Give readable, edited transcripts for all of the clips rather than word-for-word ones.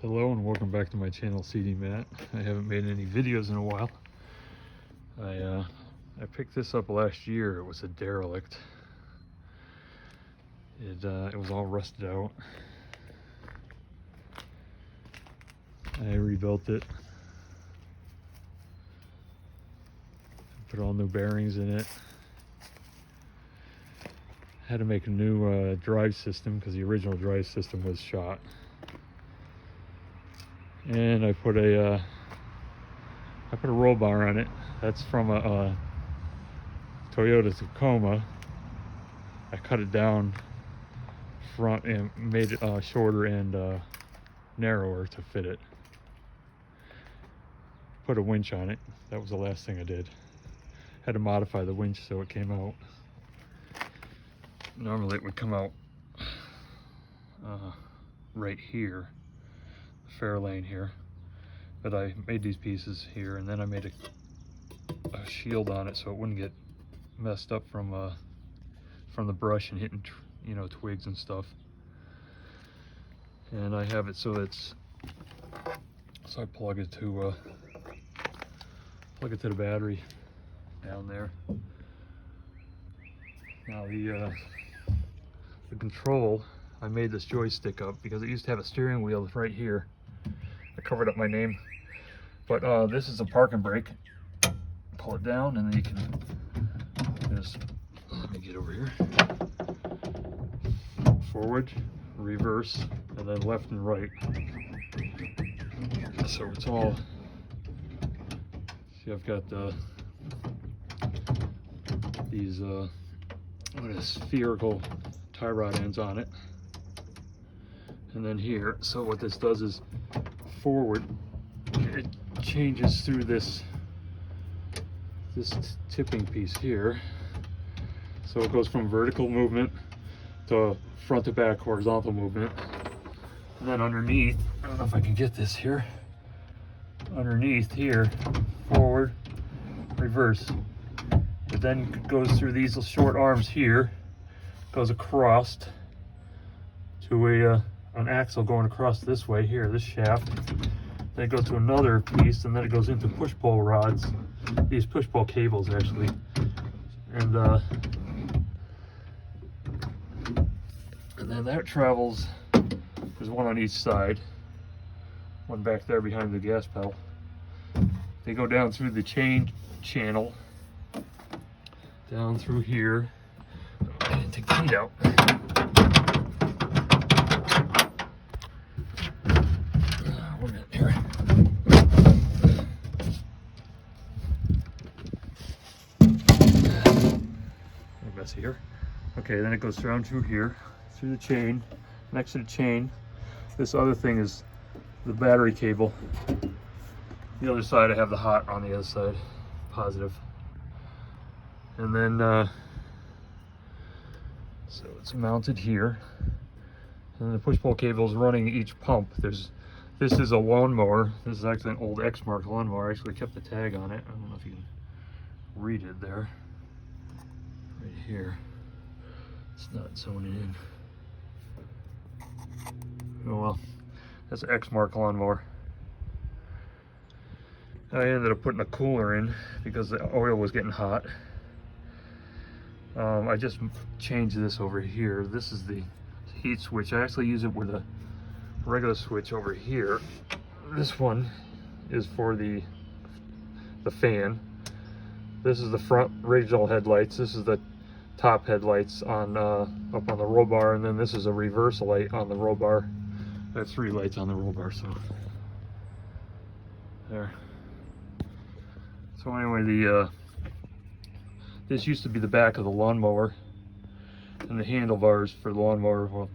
Hello and welcome back to my channel, CD Matt. I haven't made any videos in a while. I picked this up last year. It was a derelict. It was all rusted out. I rebuilt it. Put all new bearings in it. Had to make a new drive system because the original drive system was shot. And I put a roll bar on it. That's from a Toyota Tacoma. I cut it down front and made it shorter and narrower to fit it. Put a winch on it. That was the last thing I did. Had to modify the winch so it came out. Normally it would come out right here, fair lane here, but I made these pieces here, and then I made a shield on it so it wouldn't get messed up from the brush and hitting twigs and stuff. And I have it so I plug it to the battery down there. Now the control, I made this joystick up because it used to have a steering wheel right here. I covered up my name, but this is a park and brake. Pull it down and then you can just, let me get over here, forward, reverse, and then left and right. So it's all, see, I've got these spherical tie rod ends on it, and then here. So what this does is forward, it changes through this tipping piece here. So it goes from vertical movement to front to back horizontal movement. And then underneath, I don't know if I can get this here, underneath here, forward, reverse. It then goes through these short arms here, goes across to an axle going across this way here, this shaft. Then it goes to another piece, and then it goes into push-pull rods, these push-pull cables actually. And then that travels, there's one on each side, one back there behind the gas pedal. They go down through the chain channel, down through here. I didn't take the heat out. One minute here. Messy here. Okay, then it goes down through here, through the chain. Next to the chain, this other thing is the battery cable. The other side, I have the hot on the other side, positive. And then, so it's mounted here. And the push-pull cable is running each pump. This is a lawnmower. This is actually an old Exmark lawnmower. I actually kept the tag on it. I don't know if you can read it there. Right here. It's not zoning in. Oh well. That's an Exmark lawnmower. I ended up putting a cooler in because the oil was getting hot. I just changed this over here. This is the heat switch. I actually use it with a regular switch over here. This one is for the fan. This is the front original headlights. This is the top headlights on up on the roll bar, and then this is a reverse light on the roll bar. I have 3 lights on the roll bar, so there. So anyway, this used to be the back of the lawnmower, and the handlebars for the lawnmower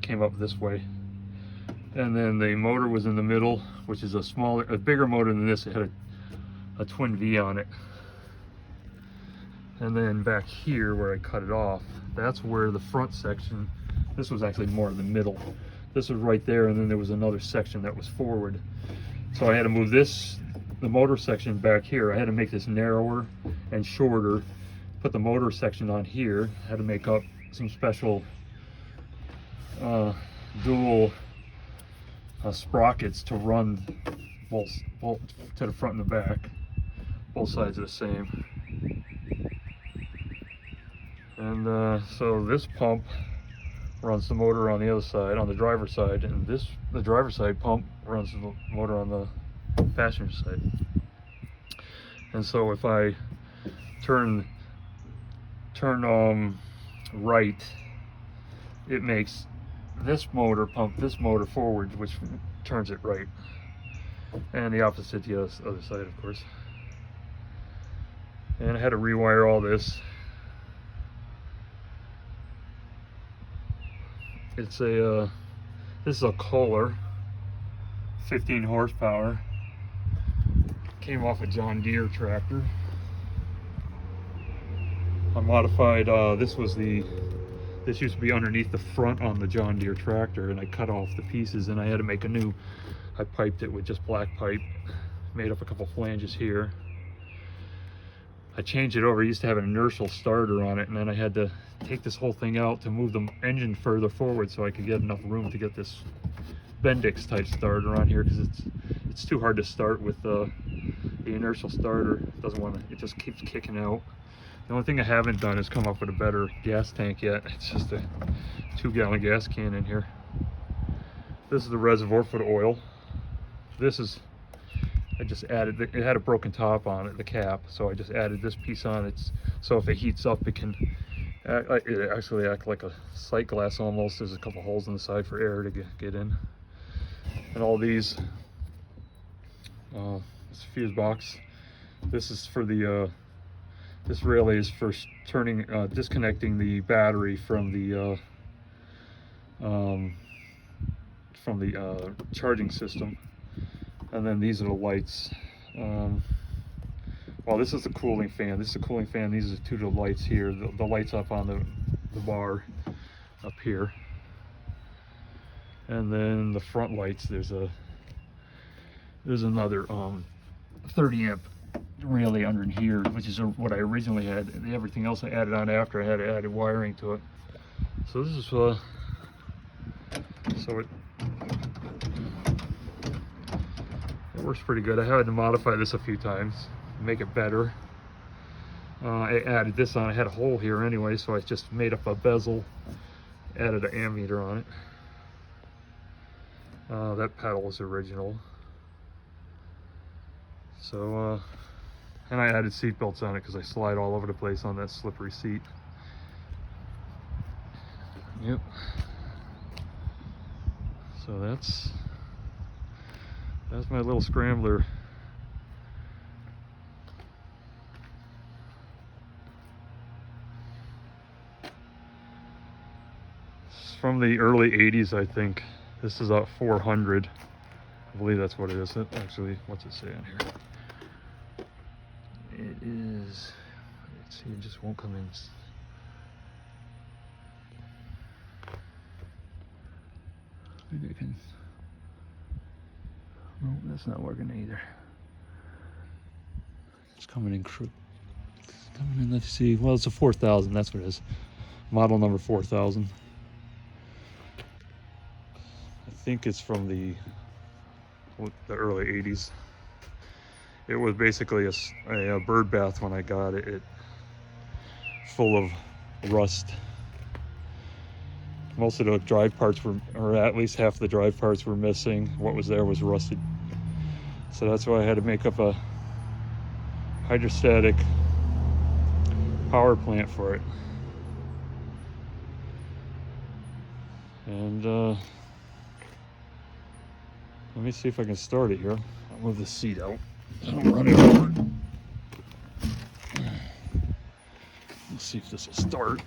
came up this way. And then the motor was in the middle, which is a bigger motor than this. It had a twin V on it. And then back here where I cut it off, that's where the front section, this was actually more in the middle. This was right there, and then there was another section that was forward. So I had to move the motor section back here. I had to make this narrower and shorter, put the motor section on here. I had to make up some special dual sprockets to run both to the front and the back. Both sides are the same. And so this pump runs the motor on the other side, on the driver's side, and the driver's side pump runs the motor on the passenger side. And so if I turn right, it makes this motor pump this motor forward, which turns it right, and the opposite the other side, of course. And I had to rewire all this. It's a this is a Kohler, 15 horsepower. Came off a John Deere tractor. I modified, this used to be underneath the front on the John Deere tractor, and I cut off the pieces and I had to make a new, I piped it with just black pipe, made up a couple flanges here. I changed it over. I used to have an inertial starter on it, and then I had to take this whole thing out to move the engine further forward so I could get enough room to get this Bendix type starter on here, because it's too hard to start with the inertial starter. It doesn't want to, it just keeps kicking out. The only thing I haven't done is come up with a better gas tank yet. It's just a 2-gallon gas can in here. This is the reservoir for the oil. This is, I just added, it had a broken top on it, the cap, so I just added this piece on it, so if it heats up, it can actually act like a sight glass almost. There's a couple holes in the side for air to get in. And all these, this fuse box, this is for the, this relay is for turning, disconnecting the battery from the charging system. And then these are the lights. Well, this is the cooling fan. This is the cooling fan. These are two of the lights here. The lights up on the bar up here. And then the front lights, there's another 30 amp relay under here, which is what I originally had. And everything else I added on after, I had added wiring to it. So this is so it works pretty good. I had to modify this a few times, make it better. I added this on. I had a hole here anyway, so I just made up a bezel, added an ammeter on it. That pedal was original. So, and I added seat belts on it because I slide all over the place on that slippery seat. Yep. So that's my little Scrambler. It's from the early 80s, I think. This is a 400. I believe that's what it is. Actually, what's it say on here? It is, let's see, it just won't come in. Maybe I can. No, that's not working either. It's coming in crook. It's coming in, let's see. Well, it's a 4000, that's what it is. Model number 4000. I think it's from the early 80s. It was basically a bird bath when I got it. It full of rust. Most of the drive parts were, or at least half the drive parts were missing. What was there was rusted. So that's why I had to make up a hydrostatic power plant for it. And let me see if I can start it here. I'll move the seat out. I'll run it over. Let's see if this will start.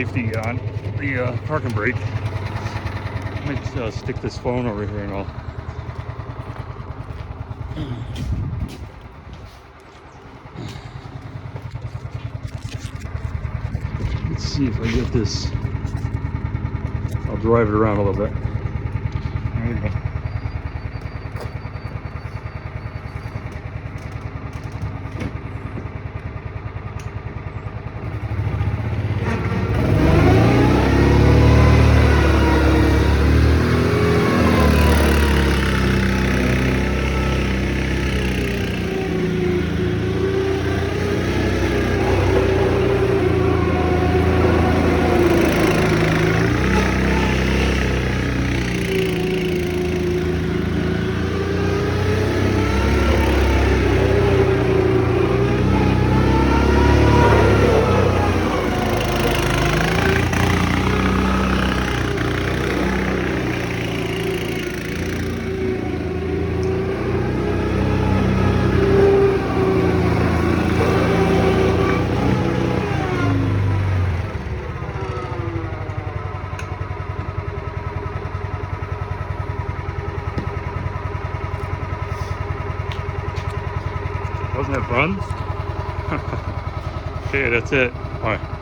safety on the parking brake. I might stick this phone over here and all. Let's see if I get this. I'll drive it around a little bit. There we go. Wasn't it fun? Okay, that's it. Bye.